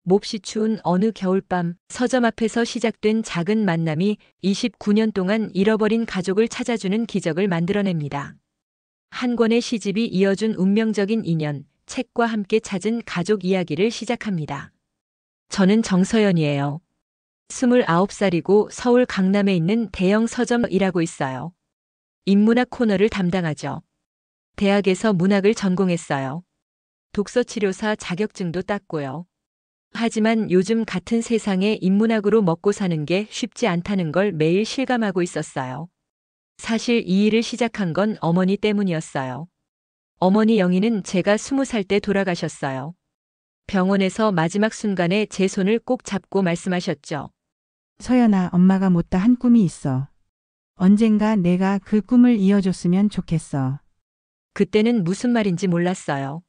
몹시 추운 어느 겨울밤 서점 앞에서 시작된 작은 만남이 29년 동안 잃어버린 가족을 찾아주는 기적을 만들어냅니다. 한 권의 시집이 이어준 운명적인 인연, 책과 함께 찾은 가족 이야기를 시작합니다. 저는 정서연이에요. 29살이고 서울 강남에 있는 대형 서점 일하고 있어요. 인문학 코너를 담당하죠. 대학에서 문학을 전공했어요. 독서치료사 자격증도 땄고요. 하지만 요즘 같은 세상에 인문학으로 먹고 사는 게 쉽지 않다는 걸 매일 실감하고 있었어요. 사실 이 일을 시작한 건 어머니 때문이었어요. 어머니 영희는 제가 20살 때 돌아가셨어요. 병원에서 마지막 순간에 제 손을 꼭 잡고 말씀하셨죠. 서연아, 엄마가 못다 한 꿈이 있어. 언젠가 내가 그 꿈을 이어줬으면 좋겠어. 그때는 무슨 말인지 몰랐어요.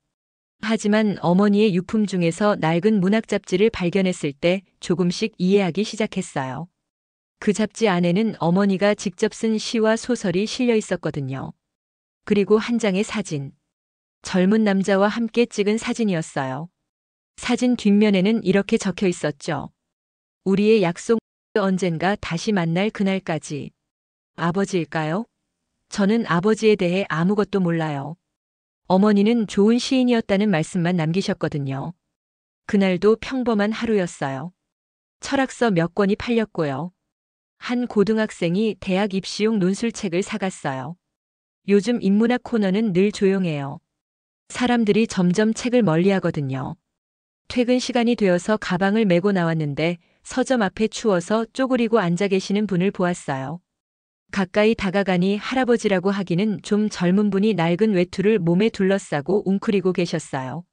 하지만 어머니의 유품 중에서 낡은 문학 잡지를 발견했을 때 조금씩 이해하기 시작했어요. 그 잡지 안에는 어머니가 직접 쓴 시와 소설이 실려 있었거든요. 그리고 한 장의 사진. 젊은 남자와 함께 찍은 사진이었어요. 사진 뒷면에는 이렇게 적혀 있었죠. 우리의 약속, 언젠가 다시 만날 그날까지. 아버지일까요? 저는 아버지에 대해 아무것도 몰라요. 어머니는 좋은 시인이었다는 말씀만 남기셨거든요. 그날도 평범한 하루였어요. 철학서 몇 권이 팔렸고요. 한 고등학생이 대학 입시용 논술책을 사갔어요. 요즘 인문학 코너는 늘 조용해요. 사람들이 점점 책을 멀리하거든요. 퇴근 시간이 되어서 가방을 메고 나왔는데 서점 앞에 추워서 쪼그리고 앉아 계시는 분을 보았어요. 가까이 다가가니 할아버지라고 하기는 좀 젊은 분이 낡은 외투를 몸에 둘러싸고 웅크리고 계셨어요.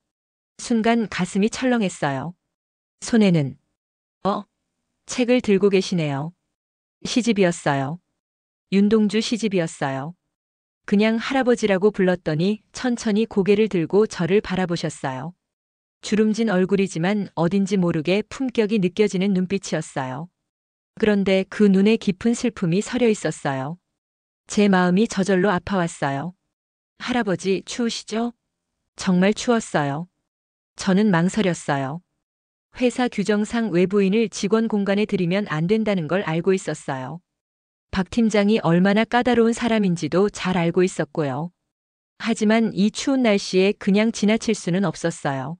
순간 가슴이 철렁했어요. 손에는 책을 들고 계시네요. 시집이었어요. 윤동주 시집이었어요. 그냥 할아버지라고 불렀더니 천천히 고개를 들고 저를 바라보셨어요. 주름진 얼굴이지만 어딘지 모르게 품격이 느껴지는 눈빛이었어요. 그런데 그 눈에 깊은 슬픔이 서려 있었어요. 제 마음이 저절로 아파왔어요. 할아버지, 추우시죠? 정말 추웠어요. 저는 망설였어요. 회사 규정상 외부인을 직원 공간에 들이면 안 된다는 걸 알고 있었어요. 박 팀장이 얼마나 까다로운 사람인지도 잘 알고 있었고요. 하지만 이 추운 날씨에 그냥 지나칠 수는 없었어요.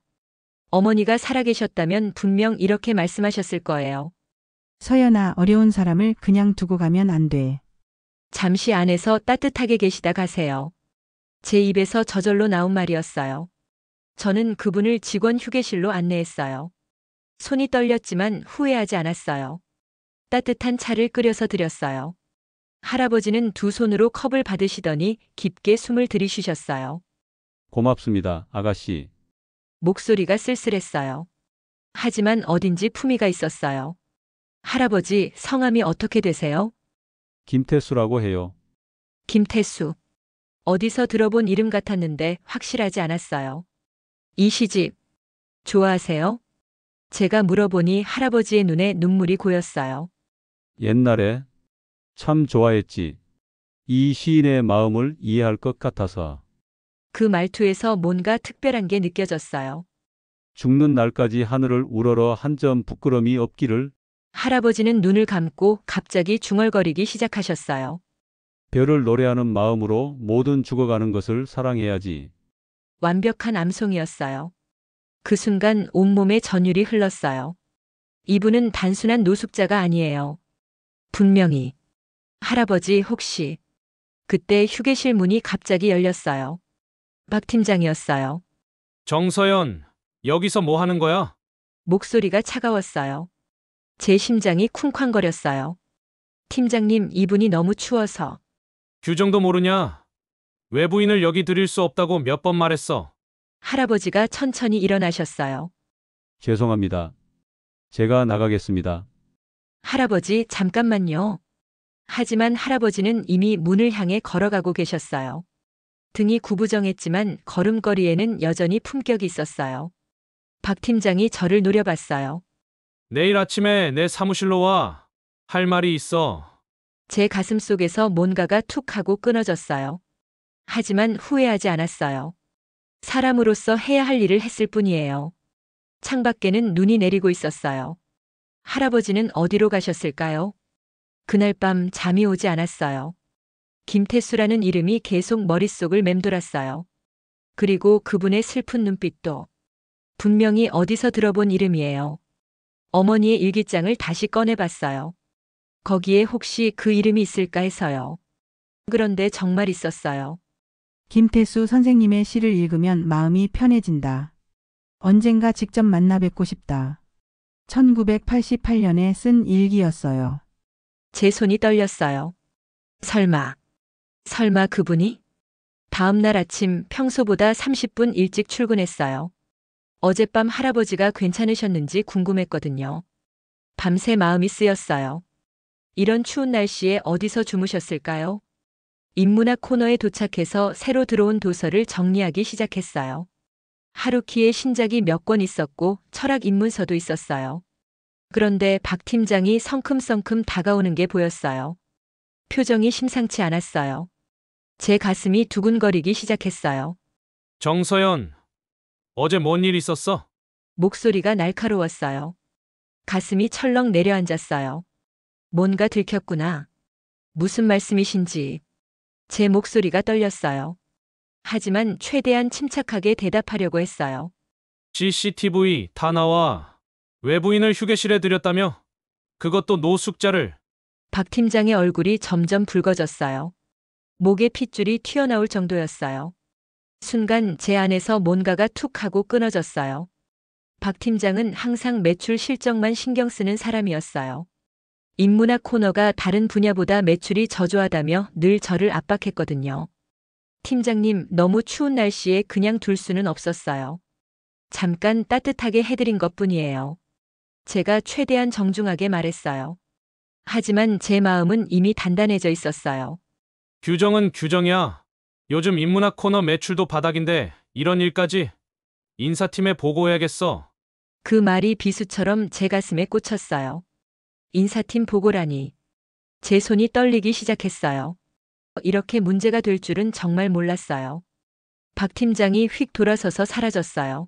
어머니가 살아계셨다면 분명 이렇게 말씀하셨을 거예요. 서연아, 어려운 사람을 그냥 두고 가면 안 돼. 잠시 안에서 따뜻하게 계시다 가세요. 제 입에서 저절로 나온 말이었어요. 저는 그분을 직원 휴게실로 안내했어요. 손이 떨렸지만 후회하지 않았어요. 따뜻한 차를 끓여서 드렸어요. 할아버지는 두 손으로 컵을 받으시더니 깊게 숨을 들이쉬셨어요. 고맙습니다, 아가씨. 목소리가 쓸쓸했어요. 하지만 어딘지 품위가 있었어요. 할아버지, 성함이 어떻게 되세요? 김태수라고 해요. 김태수. 어디서 들어본 이름 같았는데 확실하지 않았어요. 이 시집 좋아하세요? 제가 물어보니 할아버지의 눈에 눈물이 고였어요. 옛날에 참 좋아했지. 이 시인의 마음을 이해할 것 같아서. 그 말투에서 뭔가 특별한 게 느껴졌어요. 죽는 날까지 하늘을 우러러 한 점 부끄럼이 없기를. 할아버지는 눈을 감고 갑자기 중얼거리기 시작하셨어요. 별을 노래하는 마음으로 모든 죽어가는 것을 사랑해야지. 완벽한 암송이었어요. 그 순간 온몸에 전율이 흘렀어요. 이분은 단순한 노숙자가 아니에요. 분명히. 할아버지 혹시. 그때 휴게실 문이 갑자기 열렸어요. 박 팀장이었어요. 정서연, 여기서 뭐 하는 거야? 목소리가 차가웠어요. 제 심장이 쿵쾅거렸어요. 팀장님, 이분이 너무 추워서. 규정도 모르냐? 외부인을 여기 들일 수 없다고 몇 번 말했어. 할아버지가 천천히 일어나셨어요. 죄송합니다. 제가 나가겠습니다. 할아버지, 잠깐만요. 하지만 할아버지는 이미 문을 향해 걸어가고 계셨어요. 등이 구부정했지만 걸음걸이에는 여전히 품격이 있었어요. 박 팀장이 저를 노려봤어요. 내일 아침에 내 사무실로 와. 할 말이 있어. 제 가슴 속에서 뭔가가 툭 하고 끊어졌어요. 하지만 후회하지 않았어요. 사람으로서 해야 할 일을 했을 뿐이에요. 창밖에는 눈이 내리고 있었어요. 할아버지는 어디로 가셨을까요? 그날 밤 잠이 오지 않았어요. 김태수라는 이름이 계속 머릿속을 맴돌았어요. 그리고 그분의 슬픈 눈빛도 분명히 어디서 들어본 이름이에요. 어머니의 일기장을 다시 꺼내봤어요. 거기에 혹시 그 이름이 있을까 해서요. 그런데 정말 있었어요. 김태수 선생님의 시를 읽으면 마음이 편해진다. 언젠가 직접 만나 뵙고 싶다. 1988년에 쓴 일기였어요. 제 손이 떨렸어요. 설마 그분이? 다음 날 아침 평소보다 30분 일찍 출근했어요. 어젯밤 할아버지가 괜찮으셨는지 궁금했거든요. 밤새 마음이 쓰였어요. 이런 추운 날씨에 어디서 주무셨을까요? 인문학 코너에 도착해서 새로 들어온 도서를 정리하기 시작했어요. 하루키의 신작이 몇 권 있었고 철학 입문서도 있었어요. 그런데 박 팀장이 성큼성큼 다가오는 게 보였어요. 표정이 심상치 않았어요. 제 가슴이 두근거리기 시작했어요. 정서연, 어제 뭔 일 있었어? 목소리가 날카로웠어요. 가슴이 철렁 내려앉았어요. 뭔가 들켰구나. 무슨 말씀이신지. 제 목소리가 떨렸어요. 하지만 최대한 침착하게 대답하려고 했어요. CCTV 다 나와. 외부인을 휴게실에 들였다며? 그것도 노숙자를. 박 팀장의 얼굴이 점점 붉어졌어요. 목에 핏줄이 튀어나올 정도였어요. 순간 제 안에서 뭔가가 툭 하고 끊어졌어요. 박 팀장은 항상 매출 실적만 신경 쓰는 사람이었어요. 인문학 코너가 다른 분야보다 매출이 저조하다며 늘 저를 압박했거든요. 팀장님, 너무 추운 날씨에 그냥 둘 수는 없었어요. 잠깐 따뜻하게 해드린 것뿐이에요. 제가 최대한 정중하게 말했어요. 하지만 제 마음은 이미 단단해져 있었어요. 규정은 규정이야. 요즘 인문학 코너 매출도 바닥인데 이런 일까지? 인사팀에 보고해야겠어. 그 말이 비수처럼 제 가슴에 꽂혔어요. 인사팀 보고라니. 제 손이 떨리기 시작했어요. 이렇게 문제가 될 줄은 정말 몰랐어요. 박 팀장이 휙 돌아서서 사라졌어요.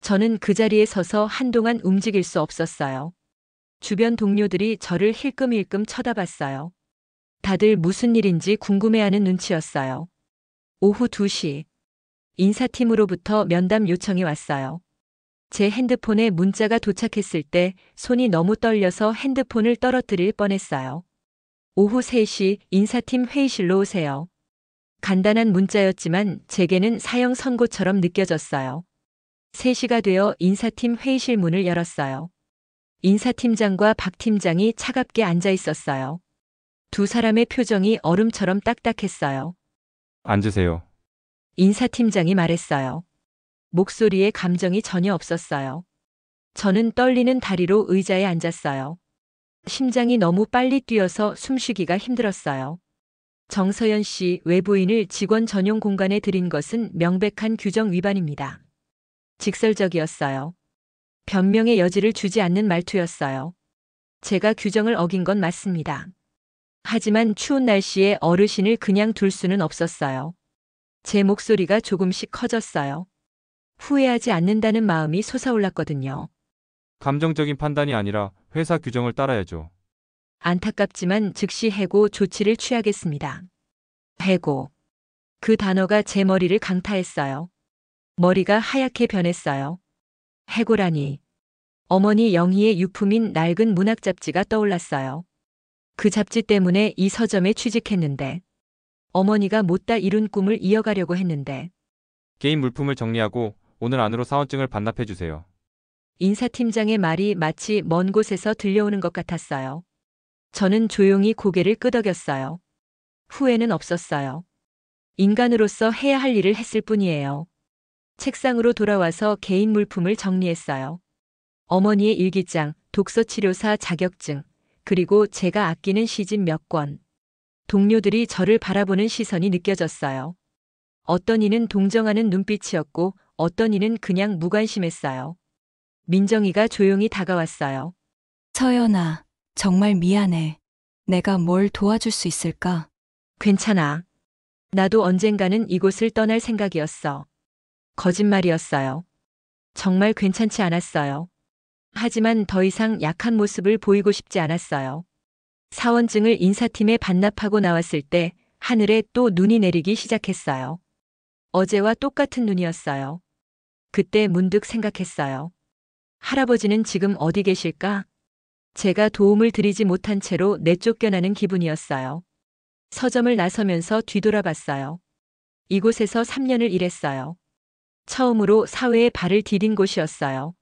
저는 그 자리에 서서 한동안 움직일 수 없었어요. 주변 동료들이 저를 힐끔힐끔 쳐다봤어요. 다들 무슨 일인지 궁금해하는 눈치였어요. 오후 2시. 인사팀으로부터 면담 요청이 왔어요. 제 핸드폰에 문자가 도착했을 때 손이 너무 떨려서 핸드폰을 떨어뜨릴 뻔했어요. 오후 3시 인사팀 회의실로 오세요. 간단한 문자였지만 제게는 사형 선고처럼 느껴졌어요. 3시가 되어 인사팀 회의실 문을 열었어요. 인사팀장과 박 팀장이 차갑게 앉아 있었어요. 두 사람의 표정이 얼음처럼 딱딱했어요. 앉으세요. 인사팀장이 말했어요. 목소리에 감정이 전혀 없었어요. 저는 떨리는 다리로 의자에 앉았어요. 심장이 너무 빨리 뛰어서 숨쉬기가 힘들었어요. 정서연 씨, 외부인을 직원 전용 공간에 들인 것은 명백한 규정 위반입니다. 직설적이었어요. 변명의 여지를 주지 않는 말투였어요. 제가 규정을 어긴 건 맞습니다. 하지만 추운 날씨에 어르신을 그냥 둘 수는 없었어요. 제 목소리가 조금씩 커졌어요. 후회하지 않는다는 마음이 솟아올랐거든요. 감정적인 판단이 아니라 회사 규정을 따라야죠. 안타깝지만 즉시 해고 조치를 취하겠습니다. 해고. 그 단어가 제 머리를 강타했어요. 머리가 하얗게 변했어요. 해고라니. 어머니 영희의 유품인 낡은 문학 잡지가 떠올랐어요. 그 잡지 때문에 이 서점에 취직했는데, 어머니가 못다 이룬 꿈을 이어가려고 했는데, 개인 물품을 정리하고 오늘 안으로 사원증을 반납해 주세요. 인사팀장의 말이 마치 먼 곳에서 들려오는 것 같았어요. 저는 조용히 고개를 끄덕였어요. 후회는 없었어요. 인간으로서 해야 할 일을 했을 뿐이에요. 책상으로 돌아와서 개인 물품을 정리했어요. 어머니의 일기장, 독서치료사 자격증, 그리고 제가 아끼는 시집 몇 권. 동료들이 저를 바라보는 시선이 느껴졌어요. 어떤 이는 동정하는 눈빛이었고 어떤 이는 그냥 무관심했어요. 민정이가 조용히 다가왔어요. 서연아, 정말 미안해. 내가 뭘 도와줄 수 있을까? 괜찮아. 나도 언젠가는 이곳을 떠날 생각이었어. 거짓말이었어요. 정말 괜찮지 않았어요. 하지만 더 이상 약한 모습을 보이고 싶지 않았어요. 사원증을 인사팀에 반납하고 나왔을 때 하늘에 또 눈이 내리기 시작했어요. 어제와 똑같은 눈이었어요. 그때 문득 생각했어요. 할아버지는 지금 어디 계실까? 제가 도움을 드리지 못한 채로 내쫓겨나는 기분이었어요. 서점을 나서면서 뒤돌아봤어요. 이곳에서 3년을 일했어요. 처음으로 사회에 발을 디딘 곳이었어요.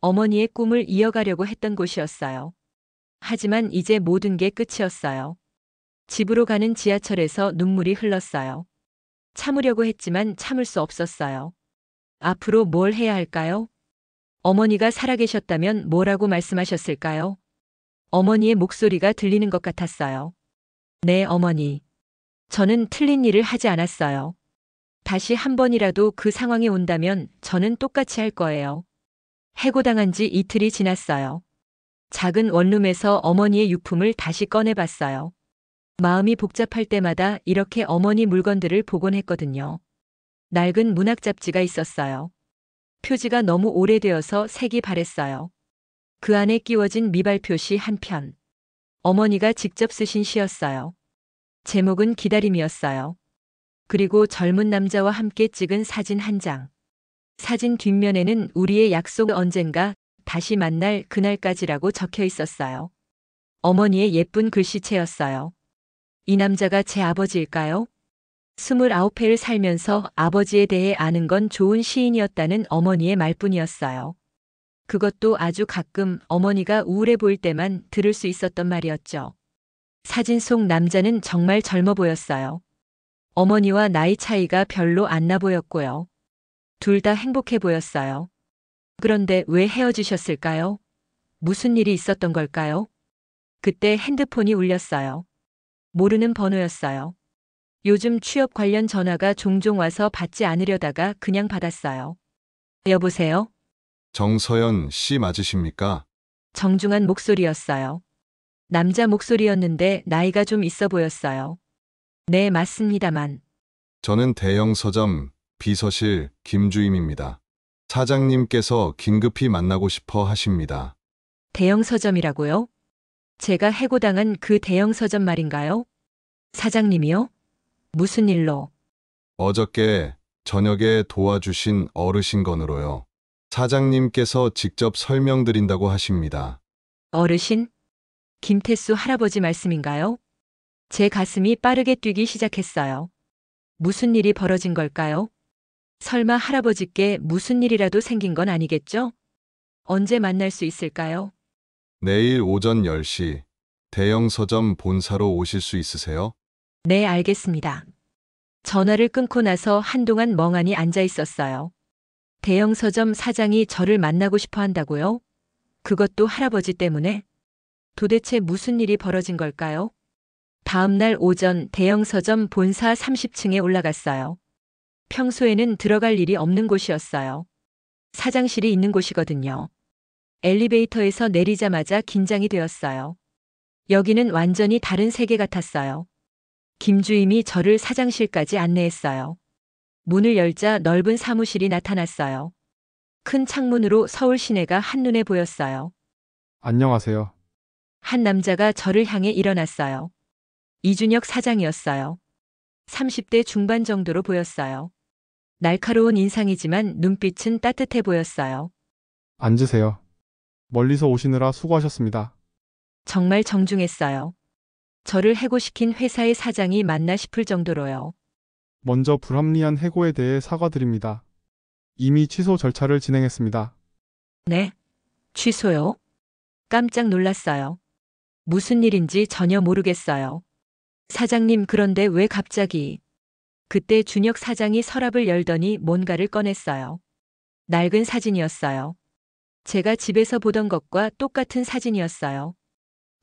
어머니의 꿈을 이어가려고 했던 곳이었어요. 하지만 이제 모든 게 끝이었어요. 집으로 가는 지하철에서 눈물이 흘렀어요. 참으려고 했지만 참을 수 없었어요. 앞으로 뭘 해야 할까요? 어머니가 살아계셨다면 뭐라고 말씀하셨을까요? 어머니의 목소리가 들리는 것 같았어요. 네, 어머니. 저는 틀린 일을 하지 않았어요. 다시 한 번이라도 그 상황이 온다면 저는 똑같이 할 거예요. 해고당한 지 이틀이 지났어요. 작은 원룸에서 어머니의 유품을 다시 꺼내봤어요. 마음이 복잡할 때마다 이렇게 어머니 물건들을 보곤 했거든요. 낡은 문학 잡지가 있었어요. 표지가 너무 오래되어서 색이 바랬어요. 그 안에 끼워진 미발 표시 한 편. 어머니가 직접 쓰신 시였어요. 제목은 기다림이었어요. 그리고 젊은 남자와 함께 찍은 사진 한 장. 사진 뒷면에는 우리의 약속 언젠가 다시 만날 그날까지라고 적혀 있었어요. 어머니의 예쁜 글씨체였어요. 이 남자가 제 아버지일까요? 29회를 살면서 아버지에 대해 아는 건 좋은 시인이었다는 어머니의 말뿐이었어요. 그것도 아주 가끔 어머니가 우울해 보일 때만 들을 수 있었던 말이었죠. 사진 속 남자는 정말 젊어 보였어요. 어머니와 나이 차이가 별로 안 나 보였고요. 둘 다 행복해 보였어요. 그런데 왜 헤어지셨을까요? 무슨 일이 있었던 걸까요? 그때 핸드폰이 울렸어요. 모르는 번호였어요. 요즘 취업 관련 전화가 종종 와서 받지 않으려다가 그냥 받았어요. 여보세요? 정서연 씨 맞으십니까? 정중한 목소리였어요. 남자 목소리였는데 나이가 좀 있어 보였어요. 네, 맞습니다만. 저는 대형 서점 비서실 김주임입니다. 사장님께서 긴급히 만나고 싶어 하십니다. 대형 서점이라고요? 제가 해고당한 그 대형 서점 말인가요? 사장님이요? 무슨 일로? 어저께 저녁에 도와주신 어르신 건으로요. 사장님께서 직접 설명드린다고 하십니다. 어르신? 김태수 할아버지 말씀인가요? 제 가슴이 빠르게 뛰기 시작했어요. 무슨 일이 벌어진 걸까요? 설마 할아버지께 무슨 일이라도 생긴 건 아니겠죠? 언제 만날 수 있을까요? 내일 오전 10시 대형 서점 본사로 오실 수 있으세요? 네, 알겠습니다. 전화를 끊고 나서 한동안 멍하니 앉아 있었어요. 대형 서점 사장이 저를 만나고 싶어 한다고요? 그것도 할아버지 때문에? 도대체 무슨 일이 벌어진 걸까요? 다음 날 오전 대형 서점 본사 30층에 올라갔어요. 평소에는 들어갈 일이 없는 곳이었어요. 사장실이 있는 곳이거든요. 엘리베이터에서 내리자마자 긴장이 되었어요. 여기는 완전히 다른 세계 같았어요. 김주임이 저를 사장실까지 안내했어요. 문을 열자 넓은 사무실이 나타났어요. 큰 창문으로 서울 시내가 한눈에 보였어요. 안녕하세요. 한 남자가 저를 향해 일어났어요. 이준혁 사장이었어요. 30대 중반 정도로 보였어요. 날카로운 인상이지만 눈빛은 따뜻해 보였어요. 앉으세요. 멀리서 오시느라 수고하셨습니다. 정말 정중했어요. 저를 해고시킨 회사의 사장이 맞나 싶을 정도로요. 먼저 불합리한 해고에 대해 사과드립니다. 이미 취소 절차를 진행했습니다. 네? 취소요? 깜짝 놀랐어요. 무슨 일인지 전혀 모르겠어요. 사장님, 그런데 왜 갑자기? 그때 준혁 사장이 서랍을 열더니 뭔가를 꺼냈어요. 낡은 사진이었어요. 제가 집에서 보던 것과 똑같은 사진이었어요.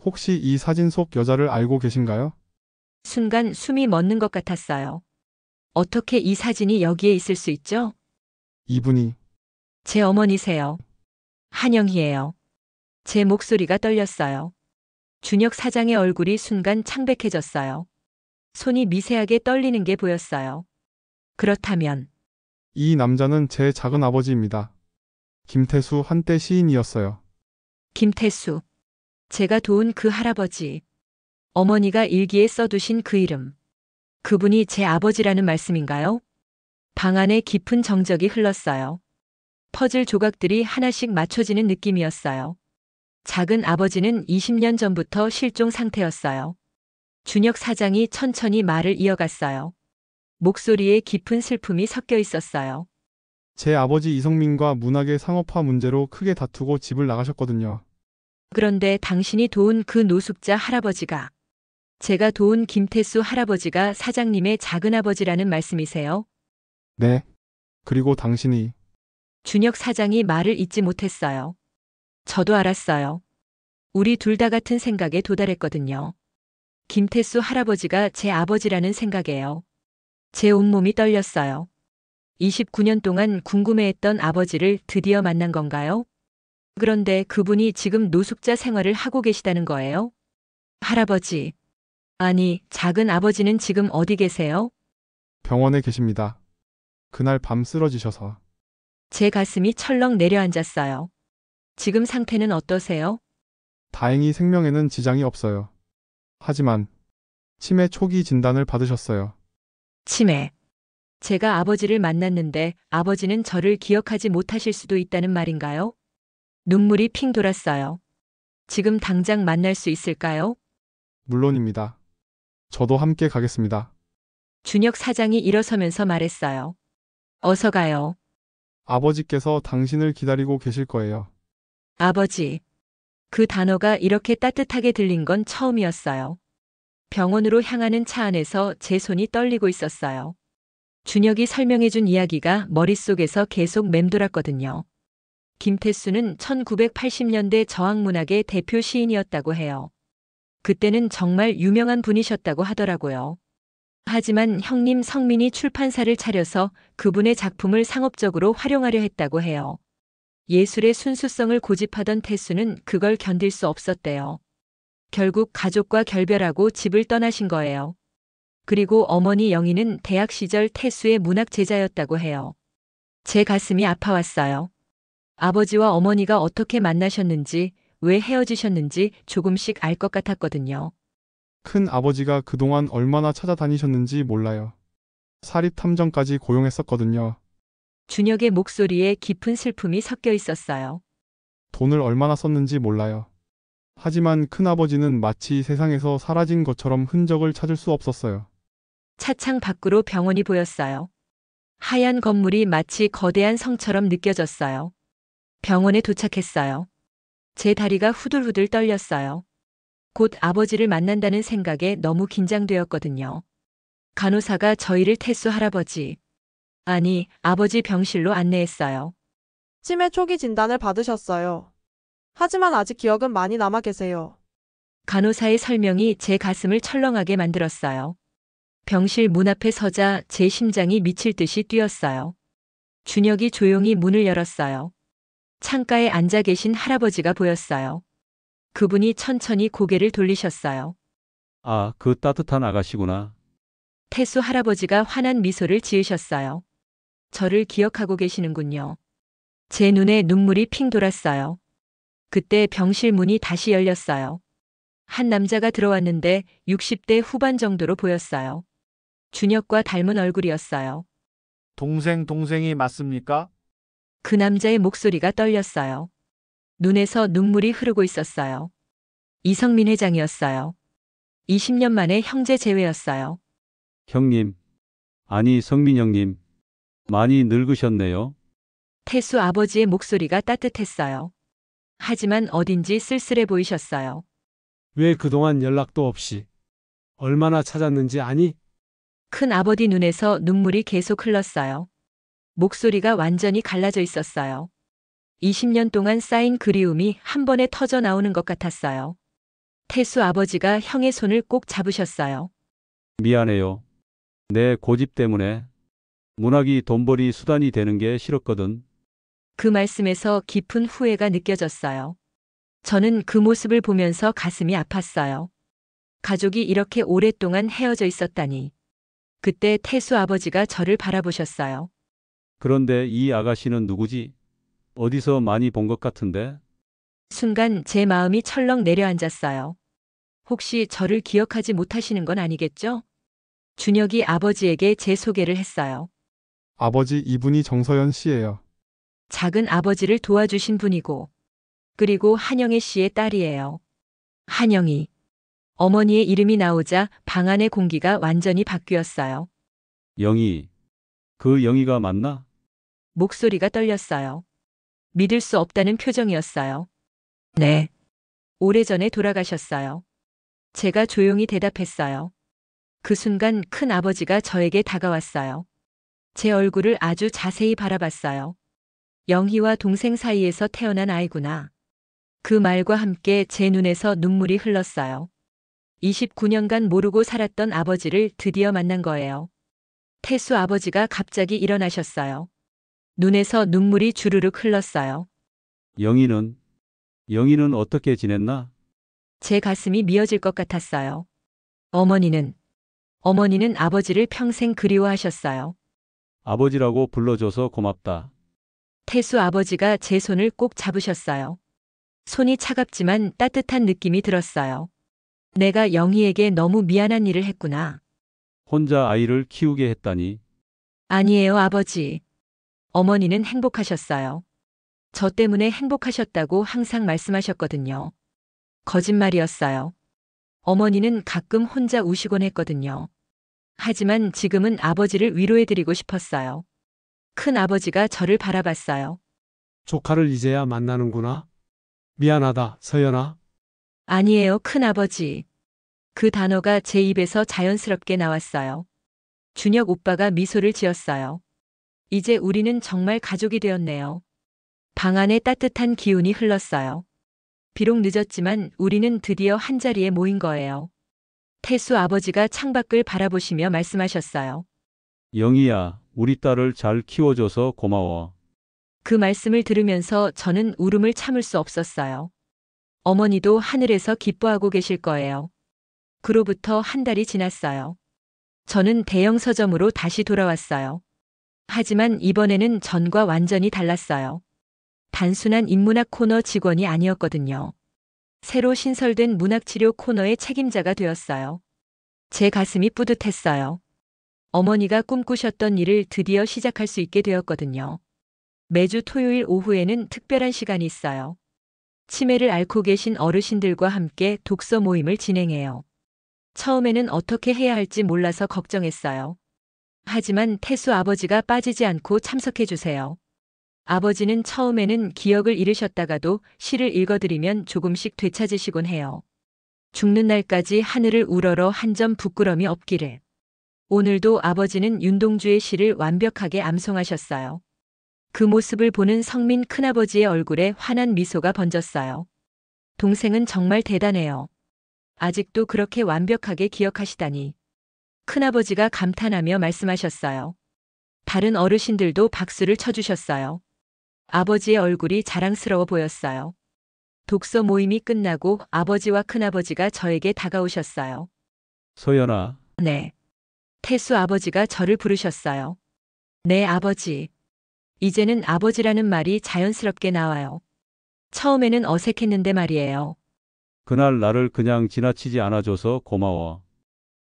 혹시 이 사진 속 여자를 알고 계신가요? 순간 숨이 멎는 것 같았어요. 어떻게 이 사진이 여기에 있을 수 있죠? 이분이 제 어머니세요. 한영희예요. 제 목소리가 떨렸어요. 준혁 사장의 얼굴이 순간 창백해졌어요. 손이 미세하게 떨리는 게 보였어요. 그렇다면 이 남자는 제 작은 아버지입니다. 김태수 한때 시인이었어요. 김태수. 제가 도운 그 할아버지. 어머니가 일기에 써두신 그 이름. 그분이 제 아버지라는 말씀인가요? 방 안에 깊은 정적이 흘렀어요. 퍼즐 조각들이 하나씩 맞춰지는 느낌이었어요. 작은 아버지는 20년 전부터 실종 상태였어요. 준혁 사장이 천천히 말을 이어갔어요. 목소리에 깊은 슬픔이 섞여 있었어요. 제 아버지 이성민과 문학의 상업화 문제로 크게 다투고 집을 나가셨거든요. 그런데 당신이 도운 그 노숙자 할아버지가, 제가 도운 김태수 할아버지가 사장님의 작은아버지라는 말씀이세요? 네. 그리고 당신이 준혁 사장이 말을 잇지 못했어요. 저도 알았어요. 우리 둘 다 같은 생각에 도달했거든요. 김태수 할아버지가 제 아버지라는 생각에요. 제 온몸이 떨렸어요. 29년 동안 궁금해했던 아버지를 드디어 만난 건가요? 그런데 그분이 지금 노숙자 생활을 하고 계시다는 거예요? 할아버지. 아니, 작은 아버지는 지금 어디 계세요? 병원에 계십니다. 그날 밤 쓰러지셔서. 제 가슴이 철렁 내려앉았어요. 지금 상태는 어떠세요? 다행히 생명에는 지장이 없어요. 하지만 치매 초기 진단을 받으셨어요. 치매. 제가 아버지를 만났는데 아버지는 저를 기억하지 못하실 수도 있다는 말인가요? 눈물이 핑 돌았어요. 지금 당장 만날 수 있을까요? 물론입니다. 저도 함께 가겠습니다. 준혁 사장이 일어서면서 말했어요. 어서 가요. 아버지께서 당신을 기다리고 계실 거예요. 아버지. 그 단어가 이렇게 따뜻하게 들린 건 처음이었어요. 병원으로 향하는 차 안에서 제 손이 떨리고 있었어요. 준혁이 설명해준 이야기가 머릿속에서 계속 맴돌았거든요. 김태수는 1980년대 저항문학의 대표 시인이었다고 해요. 그때는 정말 유명한 분이셨다고 하더라고요. 하지만 형님 성민이 출판사를 차려서 그분의 작품을 상업적으로 활용하려 했다고 해요. 예술의 순수성을 고집하던 태수는 그걸 견딜 수 없었대요. 결국 가족과 결별하고 집을 떠나신 거예요. 그리고 어머니 영희는 대학 시절 태수의 문학 제자였다고 해요. 제 가슴이 아파왔어요. 아버지와 어머니가 어떻게 만나셨는지, 왜 헤어지셨는지 조금씩 알 것 같았거든요. 큰 아버지가 그동안 얼마나 찾아다니셨는지 몰라요. 사립탐정까지 고용했었거든요. 준혁의 목소리에 깊은 슬픔이 섞여 있었어요. 돈을 얼마나 썼는지 몰라요. 하지만 큰아버지는 마치 세상에서 사라진 것처럼 흔적을 찾을 수 없었어요. 차창 밖으로 병원이 보였어요. 하얀 건물이 마치 거대한 성처럼 느껴졌어요. 병원에 도착했어요. 제 다리가 후들후들 떨렸어요. 곧 아버지를 만난다는 생각에 너무 긴장되었거든요. 간호사가 저희를 태수 할아버지, 아니, 아버지 병실로 안내했어요. 치매 초기 진단을 받으셨어요. 하지만 아직 기억은 많이 남아 계세요. 간호사의 설명이 제 가슴을 철렁하게 만들었어요. 병실 문 앞에 서자 제 심장이 미칠 듯이 뛰었어요. 준혁이 조용히 문을 열었어요. 창가에 앉아 계신 할아버지가 보였어요. 그분이 천천히 고개를 돌리셨어요. 아, 그 따뜻한 아가씨구나. 태수 할아버지가 환한 미소를 지으셨어요. 저를 기억하고 계시는군요. 제 눈에 눈물이 핑 돌았어요. 그때 병실 문이 다시 열렸어요. 한 남자가 들어왔는데 60대 후반 정도로 보였어요. 준혁과 닮은 얼굴이었어요. 동생이 맞습니까? 그 남자의 목소리가 떨렸어요. 눈에서 눈물이 흐르고 있었어요. 이성민 회장이었어요. 20년 만에 형제 재회였어요. 형님. 아니, 성민 형님. 많이 늙으셨네요. 태수 아버지의 목소리가 따뜻했어요. 하지만 어딘지 쓸쓸해 보이셨어요. 왜 그동안 연락도 없이 얼마나 찾았는지 아니? 큰 아버지 눈에서 눈물이 계속 흘렀어요. 목소리가 완전히 갈라져 있었어요. 20년 동안 쌓인 그리움이 한 번에 터져 나오는 것 같았어요. 태수 아버지가 형의 손을 꼭 잡으셨어요. 미안해요. 내 고집 때문에 문학이 돈벌이 수단이 되는 게 싫었거든. 그 말씀에서 깊은 후회가 느껴졌어요. 저는 그 모습을 보면서 가슴이 아팠어요. 가족이 이렇게 오랫동안 헤어져 있었다니. 그때 태수 아버지가 저를 바라보셨어요. 그런데 이 아가씨는 누구지? 어디서 많이 본 것 같은데? 순간 제 마음이 철렁 내려앉았어요. 혹시 저를 기억하지 못하시는 건 아니겠죠? 준혁이 아버지에게 제 소개를 했어요. 아버지 이분이 정서연 씨예요. 작은 아버지를 도와주신 분이고, 그리고 한영애 씨의 딸이에요. 한영이. 어머니의 이름이 나오자 방 안의 공기가 완전히 바뀌었어요. 영희. 그 영희가 맞나? 목소리가 떨렸어요. 믿을 수 없다는 표정이었어요. 네. 오래전에 돌아가셨어요. 제가 조용히 대답했어요. 그 순간 큰 아버지가 저에게 다가왔어요. 제 얼굴을 아주 자세히 바라봤어요. 영희와 동생 사이에서 태어난 아이구나. 그 말과 함께 제 눈에서 눈물이 흘렀어요. 29년간 모르고 살았던 아버지를 드디어 만난 거예요. 태수 아버지가 갑자기 일어나셨어요. 눈에서 눈물이 주르륵 흘렀어요. 영희는 어떻게 지냈나? 제 가슴이 미어질 것 같았어요. 어머니는 아버지를 평생 그리워하셨어요. 아버지라고 불러줘서 고맙다. 태수 아버지가 제 손을 꼭 잡으셨어요. 손이 차갑지만 따뜻한 느낌이 들었어요. 내가 영희에게 너무 미안한 일을 했구나. 혼자 아이를 키우게 했다니. 아니에요, 아버지. 어머니는 행복하셨어요. 저 때문에 행복하셨다고 항상 말씀하셨거든요. 거짓말이었어요. 어머니는 가끔 혼자 우시곤 했거든요. 하지만 지금은 아버지를 위로해드리고 싶었어요. 큰 아버지가 저를 바라봤어요. 조카를 이제야 만나는구나. 미안하다, 서연아. 아니에요, 큰 아버지. 그 단어가 제 입에서 자연스럽게 나왔어요. 준혁 오빠가 미소를 지었어요. 이제 우리는 정말 가족이 되었네요. 방 안에 따뜻한 기운이 흘렀어요. 비록 늦었지만 우리는 드디어 한자리에 모인 거예요. 태수 아버지가 창밖을 바라보시며 말씀하셨어요. 영희야, 우리 딸을 잘 키워줘서 고마워. 그 말씀을 들으면서 저는 울음을 참을 수 없었어요. 어머니도 하늘에서 기뻐하고 계실 거예요. 그로부터 한 달이 지났어요. 저는 대형 서점으로 다시 돌아왔어요. 하지만 이번에는 전과 완전히 달랐어요. 단순한 인문학 코너 직원이 아니었거든요. 새로 신설된 문학치료 코너의 책임자가 되었어요. 제 가슴이 뿌듯했어요. 어머니가 꿈꾸셨던 일을 드디어 시작할 수 있게 되었거든요. 매주 토요일 오후에는 특별한 시간이 있어요. 치매를 앓고 계신 어르신들과 함께 독서 모임을 진행해요. 처음에는 어떻게 해야 할지 몰라서 걱정했어요. 하지만 태수 아버지가 빠지지 않고 참석해 주세요. 아버지는 처음에는 기억을 잃으셨다가도 시를 읽어드리면 조금씩 되찾으시곤 해요. 죽는 날까지 하늘을 우러러 한 점 부끄럼이 없기를. 오늘도 아버지는 윤동주의 시를 완벽하게 암송하셨어요. 그 모습을 보는 성민 큰아버지의 얼굴에 환한 미소가 번졌어요. 동생은 정말 대단해요. 아직도 그렇게 완벽하게 기억하시다니. 큰아버지가 감탄하며 말씀하셨어요. 다른 어르신들도 박수를 쳐주셨어요. 아버지의 얼굴이 자랑스러워 보였어요. 독서 모임이 끝나고 아버지와 큰아버지가 저에게 다가오셨어요. 서연아, 네. 태수 아버지가 저를 부르셨어요. 네, 아버지. 이제는 아버지라는 말이 자연스럽게 나와요. 처음에는 어색했는데 말이에요. 그날 나를 그냥 지나치지 않아줘서 고마워.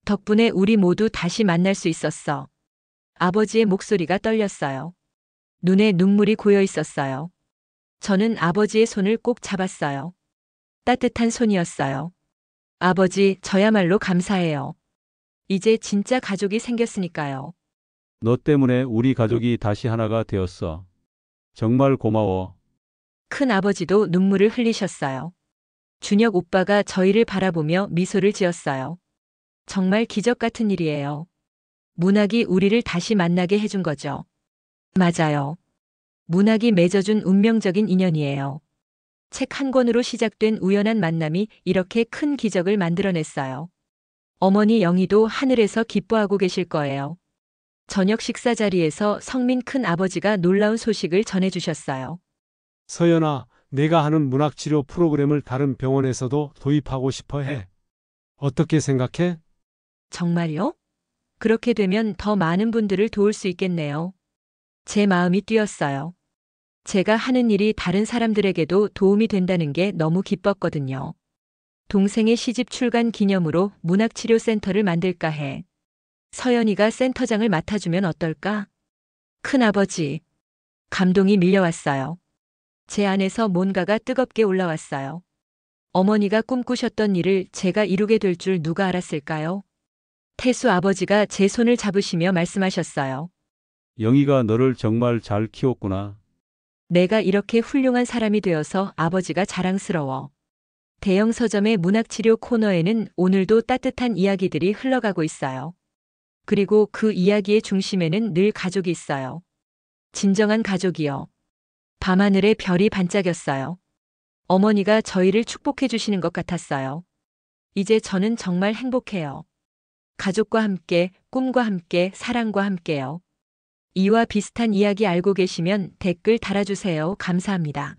덕분에 우리 모두 다시 만날 수 있었어. 아버지의 목소리가 떨렸어요. 눈에 눈물이 고여 있었어요. 저는 아버지의 손을 꼭 잡았어요. 따뜻한 손이었어요. 아버지, 저야말로 감사해요. 이제 진짜 가족이 생겼으니까요. 너 때문에 우리 가족이 다시 하나가 되었어. 정말 고마워. 큰 아버지도 눈물을 흘리셨어요. 준혁 오빠가 저희를 바라보며 미소를 지었어요. 정말 기적 같은 일이에요. 문학이 우리를 다시 만나게 해준 거죠. 맞아요. 문학이 맺어준 운명적인 인연이에요. 책 한 권으로 시작된 우연한 만남이 이렇게 큰 기적을 만들어냈어요. 어머니 영희도 하늘에서 기뻐하고 계실 거예요. 저녁 식사 자리에서 성민 큰 아버지가 놀라운 소식을 전해주셨어요. 서연아, 내가 하는 문학치료 프로그램을 다른 병원에서도 도입하고 싶어 해. 어떻게 생각해? 정말요? 그렇게 되면 더 많은 분들을 도울 수 있겠네요. 제 마음이 뛰었어요. 제가 하는 일이 다른 사람들에게도 도움이 된다는 게 너무 기뻤거든요. 동생의 시집 출간 기념으로 문학치료센터를 만들까 해. 서연이가 센터장을 맡아주면 어떨까? 큰아버지. 감동이 밀려왔어요. 제 안에서 뭔가가 뜨겁게 올라왔어요. 어머니가 꿈꾸셨던 일을 제가 이루게 될 줄 누가 알았을까요? 태수 아버지가 제 손을 잡으시며 말씀하셨어요. 영희가 너를 정말 잘 키웠구나. 내가 이렇게 훌륭한 사람이 되어서 아버지가 자랑스러워. 대형 서점의 문학치료 코너에는 오늘도 따뜻한 이야기들이 흘러가고 있어요. 그리고 그 이야기의 중심에는 늘 가족이 있어요. 진정한 가족이요. 밤하늘에 별이 반짝였어요. 어머니가 저희를 축복해 주시는 것 같았어요. 이제 저는 정말 행복해요. 가족과 함께, 꿈과 함께, 사랑과 함께요. 이와 비슷한 이야기 알고 계시면 댓글 달아주세요. 감사합니다.